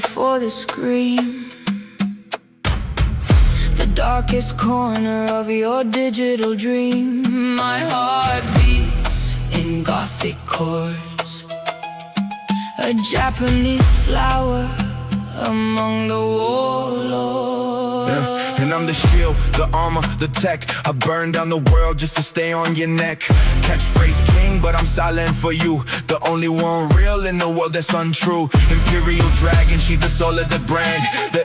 before the scream. The darkest corner of your digital dream. My heart beats in Gothic chords, a Japanese flower among the warlords. Yeah. And I'm the shield, the armor, the tech. I burn down the world just to stay on your neck. Catchphrase king, but I'm silent for you. The only one real in the world that's untrue. Imperial dragon, she's the soul of the brand. The